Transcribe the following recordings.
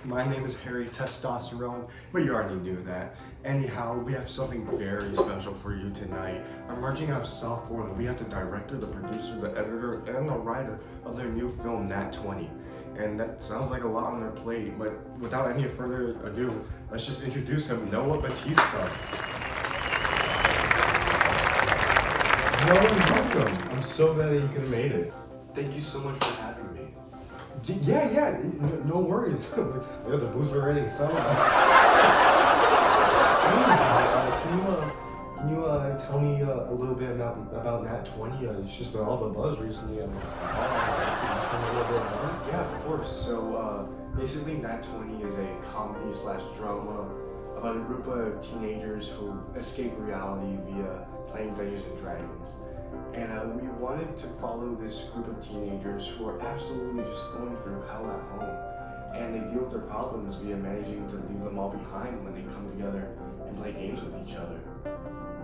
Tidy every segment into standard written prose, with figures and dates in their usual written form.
My name is Harry Testosterone, but you already knew that. Anyhow, we have something very special for you tonight. Emerging out of South Florida, we have the director, the producer, the editor, and the writer of their new film, Nat 20. And that sounds like a lot on their plate, but without any further ado, let's just introduce him, Noah Batista. Noah, welcome. I'm so glad that you could have made it. Thank you so much for having me. Yeah, no worries. Yeah, the booths are ready. So, can you tell me a little bit about Nat 20? It's just been all the buzz recently. Can you just tell me a little bit about it? Yeah, of course. So basically Nat 20 is a comedy / drama about a group of teenagers who escape reality via playing Dungeons and Dragons. And we wanted to follow this group of teenagers who are absolutely just going through hell at home. And they deal with their problems via managing to leave them all behind when they come together and play games with each other.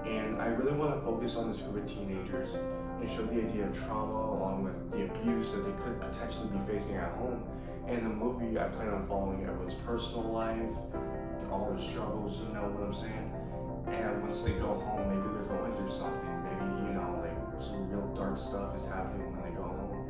And I really want to focus on this group of teenagers and show the idea of trauma along with the abuse that they could potentially be facing at home. And the movie, I plan on following everyone's personal life, all their struggles, you know what I'm saying? And once they go home, maybe they're going through something. Maybe, you know, like some real dark stuff is happening when they go home.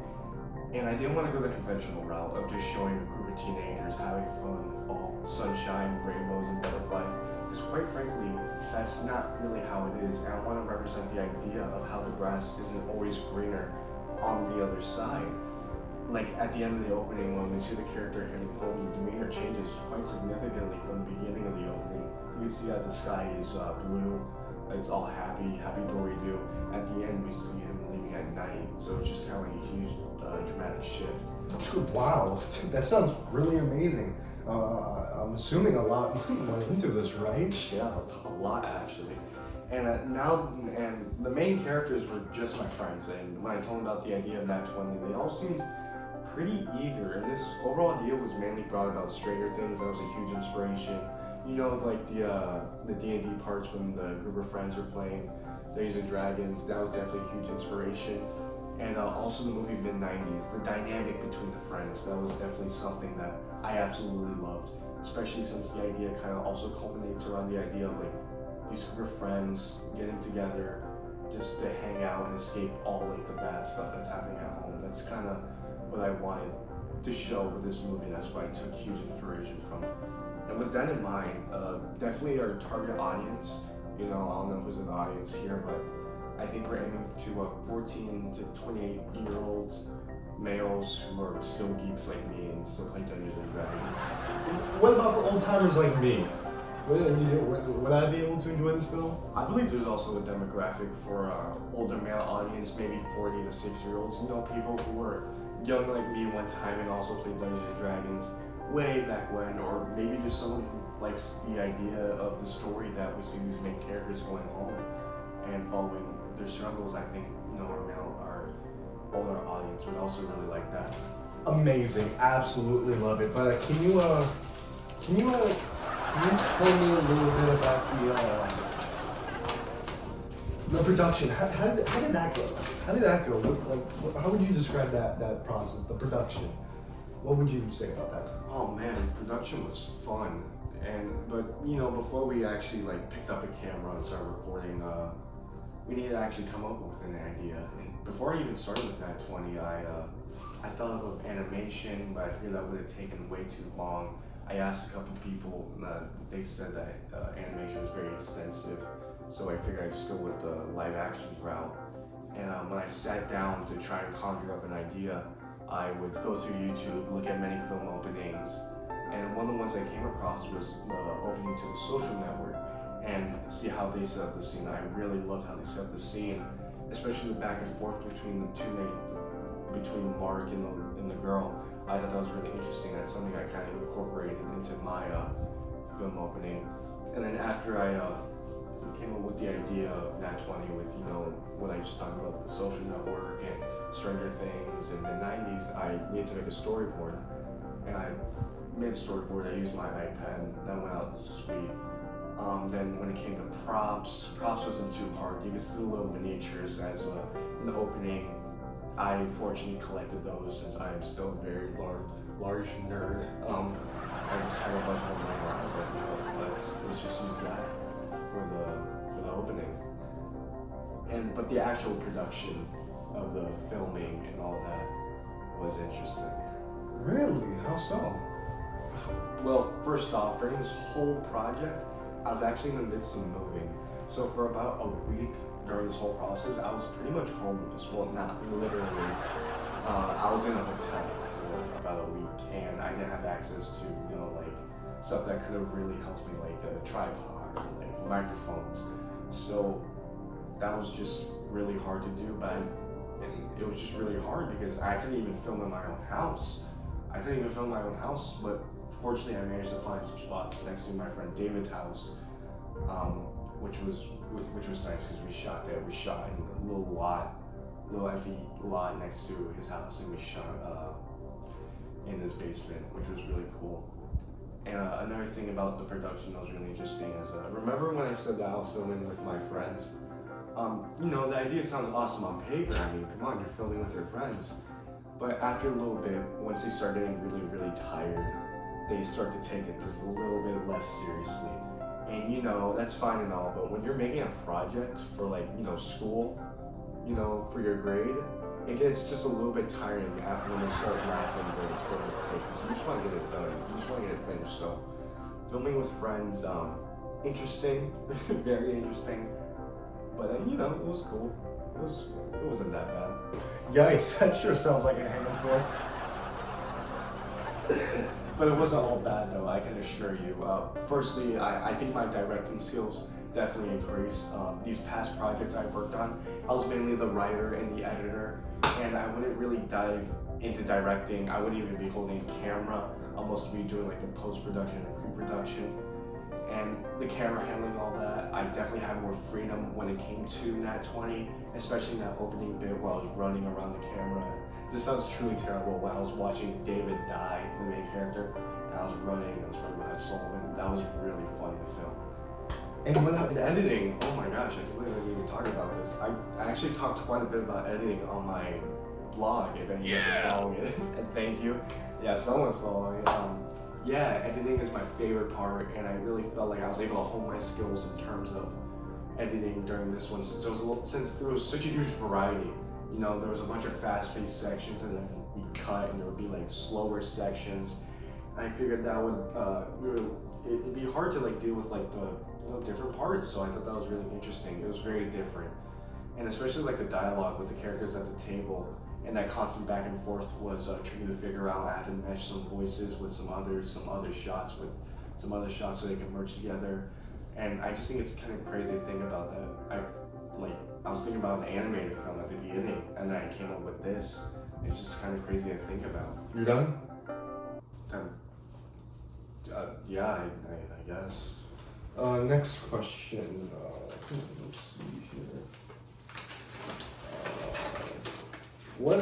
And I didn't want to go the conventional route of just showing a group of teenagers having fun, all sunshine, rainbows, and butterflies. Because quite frankly, that's not really how it is. And I want to represent the idea of how the grass isn't always greener on the other side. Like at the end of the opening, when we see the character hitting home, the demeanor changes quite significantly from the beginning of the opening. You can see that the sky is blue, it's all happy dory-doo. At the end, we see him leaving at night, so it's just kind of like a huge dramatic shift. Wow, that sounds really amazing. I'm assuming a lot went into this, right? Yeah, a lot actually. And and the main characters were just my friends, and when I told them about the idea of Nat 20, they all seemed pretty eager, and this overall idea was mainly brought about Stranger Things. That was a huge inspiration. You know, like the D&D parts when the group of friends were playing Dungeons and Dragons, that was definitely a huge inspiration. And also the movie Mid-90s, the dynamic between the friends, that was definitely something that I absolutely loved, especially since the idea kind of also culminates around the idea of like these group of friends getting together just to hang out and escape all like the bad stuff that's happening at home. That's kind of what I wanted to show with this movie. That's why I took huge inspiration from it. And with that in mind, definitely our target audience, you know, I don't know who's an audience here, but I think we're aiming to 14 to 28-year-olds, males who are still geeks like me and still play Dungeons and Dragons. What about for old timers like me? Would I be able to enjoy this film? I believe there's also a demographic for older male audience, maybe 40 to 60-year-olds. You know, people who were young like me one time and also played Dungeons and Dragons way back when, or maybe just someone who likes the idea of the story that we see these main characters going home and following their struggles. I think, you know, our older audience would also really like that. Amazing, absolutely love it. But can you tell me a little bit about the production? How did that go? How did that go? How would you describe that process, the production? What would you say about that? Oh man, production was fun. But you know, before we actually like picked up a camera and started recording, we needed to actually come up with an idea. And before I even started with Nat 20, I thought of animation, but I figured that would have taken way too long. I asked a couple people, they said that animation was very expensive, so I figured I'd just go with the live action route. And when I sat down to try and conjure up an idea, I would go through YouTube, look at many film openings, and one of the ones I came across was the opening to The Social Network, and see how they set up the scene. I really loved how they set up the scene, especially the back and forth between between Mark and the girl. I thought that was really interesting. That's something I kind of incorporated into my film opening. And then after I came up with the idea of Nat 20 with, you know, what I just talked about, The Social Network and Stranger Things in the 90s, I needed to make a storyboard. And I made a storyboard, I used my iPad, and that went out sweet. Then when it came to props wasn't too hard. You could see the little miniatures as in the opening. I fortunately collected those since I am still a very large nerd. I just had a bunch of money where I was like, you know, let's just use that for the opening. But the actual production of the filming and all that was interesting. Really? How so? Well, first off, during this whole project, I was actually in the midst of moving. So for about a week during this whole process, I was pretty much homeless. Well, not literally. I was in a hotel for about a week, and I didn't have access to, you know, like stuff that could have really helped me, like a tripod or like microphones. So that was just really hard to do, but it was just really hard because I couldn't even film in my own house. But fortunately I managed to find some spots next to my friend David's house, which was nice because we shot there. We shot in a little empty lot next to his house, and we shot in his basement, which was really cool. And another thing about the production that was really interesting is, remember when I said that I was filming with my friends? You know, the idea sounds awesome on paper. I mean, come on, you're filming with your friends. But after a little bit, once they start getting really, really tired, they start to take it just a little bit less seriously. And you know, that's fine and all, but when you're making a project for, like, you know, school, you know, for your grade, it gets just a little bit tiring when they start laughing during the toilet break, because you just want to get it done. You just want to get it finished. So filming with friends, interesting, very interesting. But you know, it was cool. It wasn't that bad. Yikes, that sure sounds like a handful. But it wasn't all bad though, I can assure you. Firstly, I think my directing skills definitely increased. These past projects I've worked on, I was mainly the writer and the editor, and I wouldn't really dive into directing. I wouldn't even be holding a camera. I'll mostly be doing like the post-production and pre-production. And the camera handling, all that, I definitely had more freedom when it came to Nat 20, especially in that opening bit where I was running around the camera. This sounds truly terrible. When I was watching David die, the main character, and I was running behind Solomon. That was really fun to film. And when I'm in editing, oh my gosh, I can't believe I didn't even talk about this. I actually talked quite a bit about editing on my blog, if anyone's following it. And thank you. Yeah, someone's following it. Yeah, editing is my favorite part, and I really felt like I was able to hone my skills in terms of editing during this one, since there was such a huge variety. You know, there was a bunch of fast-paced sections, and then we'd cut, and there would be like slower sections. And I figured that would it'd be hard to like deal with like the different parts. So I thought that was really interesting. It was very different, and especially like the dialogue with the characters at the table. And that constant back and forth was tricky to figure out. I had to mesh some voices with some other shots so they can merge together. And I just think it's kind of crazy to think about that. I was thinking about an animated film at the beginning, and then I came up with this. It's just kind of crazy to think about. You're done? Yeah, I guess. Next question. Let's see here. What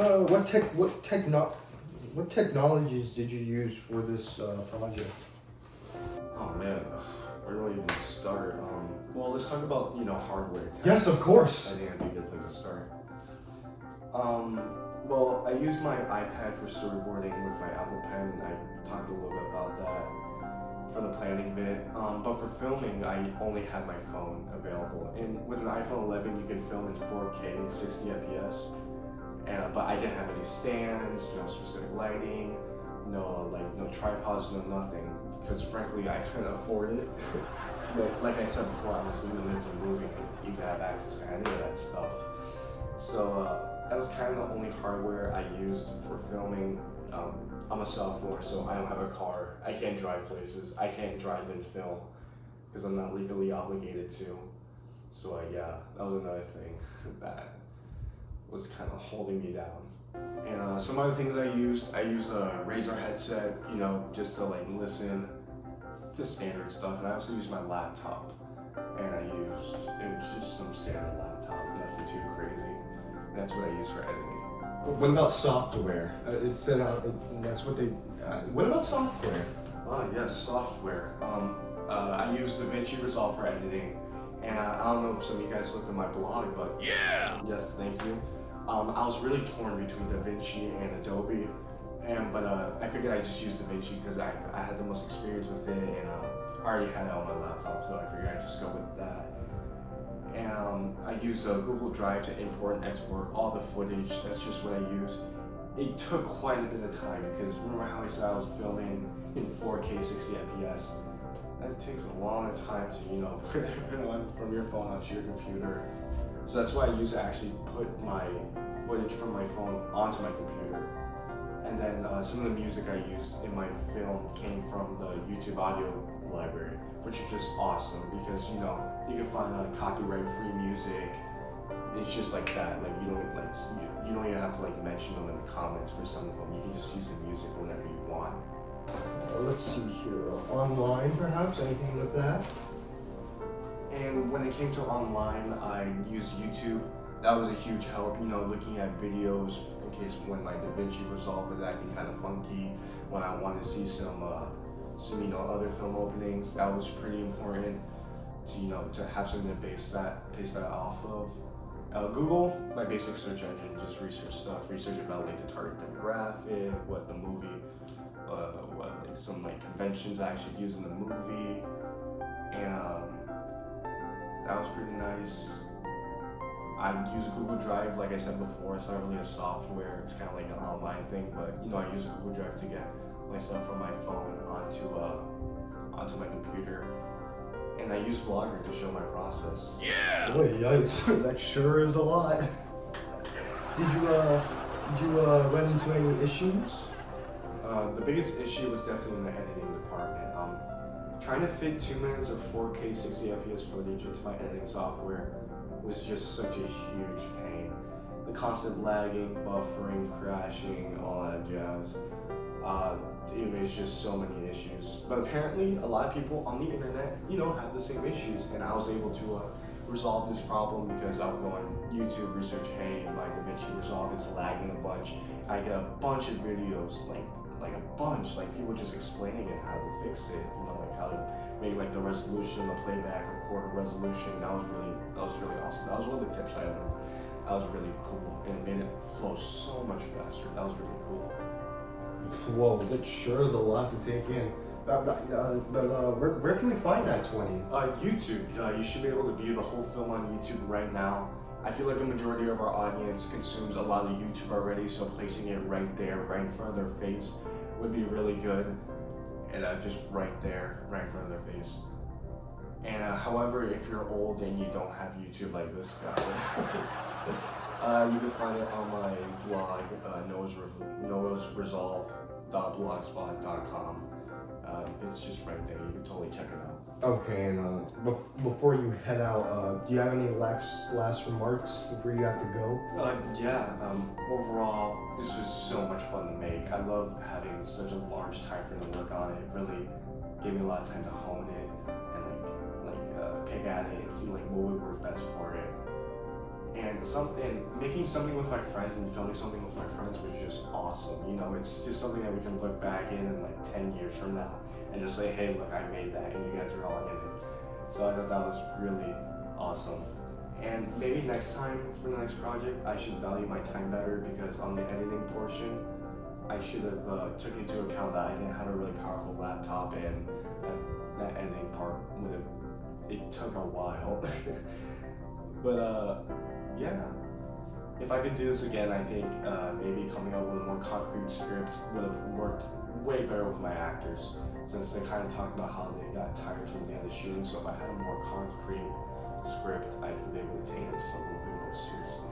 technologies did you use for this project? Oh man, where do I even start? Well, let's talk about, you know, hardware. Yes, of course. I think that'd be a good place to start. Well, I used my iPad for storyboarding with my Apple Pen. I talked a little bit about that for the planning bit. But for filming, I only had my phone available. And with an iPhone 11, you can film in 4K, 60 FPS. But I didn't have any stands, no specific lighting, no tripods, no nothing. Because frankly, I couldn't afford it. But like I said before, I was in the midst of moving, and you could have access to any of that stuff. So that was kind of the only hardware I used for filming. I'm a sophomore, so I don't have a car. I can't drive places. I can't drive and film because I'm not legally obligated to. So yeah, that was another thing that was kind of holding me down. And some other things I used a Razer headset, you know, just to like listen, just standard stuff. And I also used my laptop, and it was just some standard laptop, nothing too crazy. And that's what I use for editing. What about software? It said that's what they. What about software? Oh yes, software. I use DaVinci Resolve for editing, and I don't know if some of you guys looked at my blog, but yes, thank you. I was really torn between DaVinci and Adobe, But I figured I'd just use DaVinci because I had the most experience with it, and I already had it on my laptop, so I figured I'd just go with that. And I use Google Drive to import and export all the footage. That's just what I use. It took quite a bit of time because remember how I said I was filming in 4K 60 FPS? That takes a long time to, put it on from your phone onto your computer. So that's why I use to actually put my footage from my phone onto my computer. And then some of the music I used in my film came from the YouTube audio library, which is just awesome because you can find copyright-free music. It's just like that. Like you don't even have to mention them in the comments for some of them. You can just use the music whenever you want. Let's see here. Online, perhaps anything with that? And when it came to online, I used YouTube. That was a huge help, looking at videos in case when my DaVinci Resolve is acting kind of funky, when I want to see some other film openings. That was pretty important to have something to base that off of. Google, my basic search engine, just research about the target demographic, what the movie, some conventions I should use in the movie, and that was pretty nice. I use Google Drive, like I said before. It's not really a software; it's kind of like an online thing. But I use Google Drive to get my stuff from my phone onto my computer, and I use Blogger to show my process. Yeah. Boy, yikes! That sure is a lot. Did you run into any issues? The biggest issue was definitely in the editing department. Trying to fit 2 minutes of 4K 60 FPS footage into my editing software was just such a huge pain. The constant lagging, buffering, crashing, all that jazz. It was just so many issues. But apparently, a lot of people on the internet, have the same issues, and I was able to resolve this problem because I would go on YouTube, research, hey, my DaVinci Resolve is lagging a bunch. I get a bunch of videos, like a bunch, people just explaining it, how to fix it, how to make the resolution, the playback, record a resolution. That was really awesome. That was one of the tips I learned. That was really cool, and it made it flow so much faster. That was really cool. Whoa, that sure is a lot to take in. But where can we find that 20? YouTube. You should be able to view the whole film on YouTube right now. I feel like a majority of our audience consumes a lot of YouTube already, so placing it right there, right in front of their face, would be really good. And just right there, right in front of their face. And however, if you're old and you don't have YouTube like this guy, you can find it on my blog, noahsresolve.blogspot.com. It's just right there. You can totally check it out. Okay, and before you head out, do you have any last remarks before you have to go? Overall, this was so much fun to make. I love having such a large time frame to work on it. It really gave me a lot of time to hone it and pick at it and see what would work best for it. And making something with my friends and filming something with my friends was just awesome. It's just something that we can look back in 10 years from now and just say, hey, look, I made that, and you guys are all in it. So I thought that was really awesome. And maybe next time for the next project, I should value my time better because on the editing portion, I should have took into account that I didn't have a really powerful laptop, and that editing part it took a while. But yeah, if I could do this again, I think maybe coming up with a more concrete script would have worked way better with my actors, since they kind of talked about how they got tired towards the end of shooting. So if I had a more concrete script, I think they would take it to something a bit more seriously.